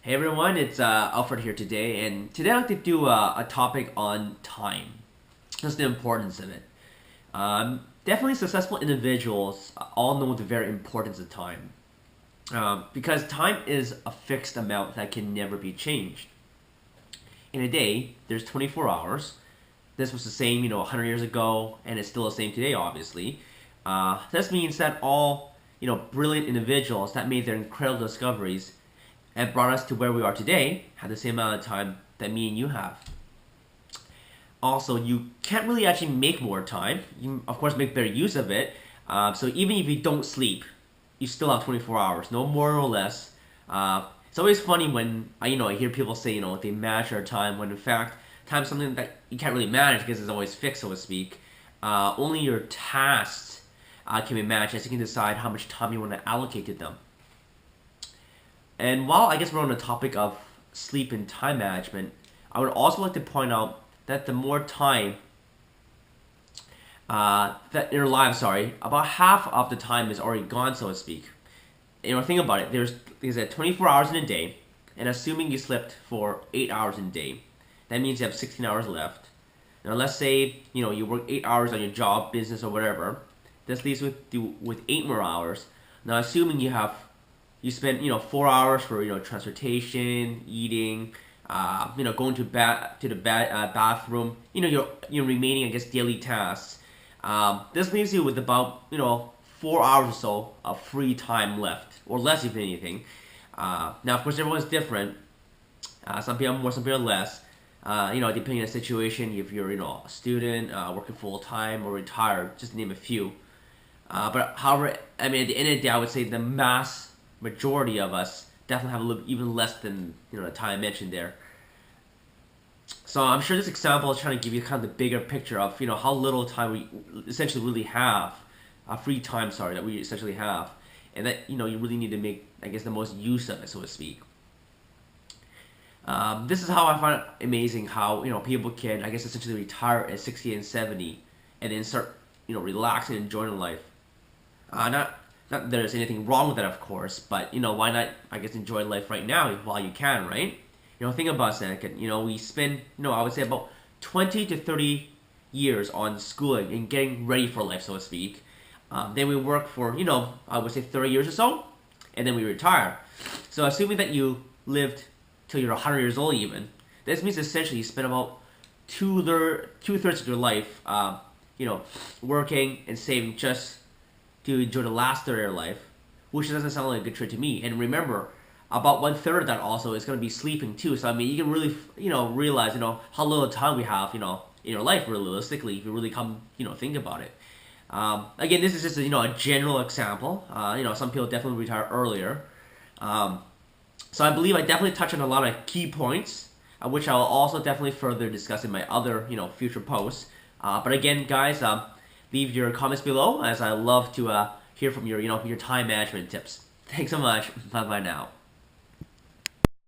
Hey everyone, it's Alfred here today, and today I'd like to do a topic on time. Just the importance of it. Definitely successful individuals all know the very importance of time. Because time is a fixed amount that can never be changed. In a day, there's 24 hours. This was the same, 100 years ago, and it's still the same today, obviously. This means that all, brilliant individuals that made their incredible discoveries and brought us to where we are today have the same amount of time that me and you have. Also, you can't really actually make more time. You, of course, make better use of it. So even if you don't sleep, you still have 24 hours, no more or less. It's always funny when I hear people say they manage their time when in fact time is something that you can't really manage because it's always fixed, so to speak. Only your tasks can be managed, as you can decide how much time you want to allocate to them. And while I guess we're on the topic of sleep and time management, I would also like to point out that the more time that in your life, sorry, about half of the time is already gone, so to speak. Think about it. There's 24 hours in a day, and assuming you slept for 8 hours in a day, that means you have 16 hours left. Now, let's say you work 8 hours on your job, business, or whatever. This leaves with 8 more hours. Now, assuming you spend 4 hours for transportation, eating, going to the bathroom, your remaining I guess daily tasks. This leaves you with about 4 hours or so of free time left, or less if anything. Now of course everyone's different. Some people more, some people less. Depending on the situation, if you're a student, working full time, or retired, just to name a few. But however, I mean at the end of the day, I would say the mass majority of us definitely have a little even less than the time I mentioned there. So I'm sure this example is trying to give you kind of the bigger picture of how little time we essentially really have, free time, sorry, that we essentially have, and that you really need to make I guess the most use of it, so to speak. This is how I find it amazing how people can I guess essentially retire at 60 and 70, and then start relaxing and enjoying life. Not that there's anything wrong with that, of course, but why not? I guess enjoy life right now while you can, right? Think about it, second. We spend, I would say about 20 to 30 years on schooling and getting ready for life, so to speak. Then we work for, I would say 30 years or so, and then we retire. So assuming that you lived till you're 100 years old, even, this means essentially you spend about two-thirds of your life, working and saving just to enjoy the last third of your life, which doesn't sound like a good trade to me. And remember, about one third of that also is going to be sleeping too. So I mean, you can really, realize, how little time we have, in your life, realistically, if you really come, think about it. Again, this is just a general example. Some people definitely retire earlier. So I believe I definitely touched on a lot of key points, which I will also definitely further discuss in my other, future posts. But again, guys, leave your comments below, as I love to hear from your time management tips. Thanks so much. Bye bye now.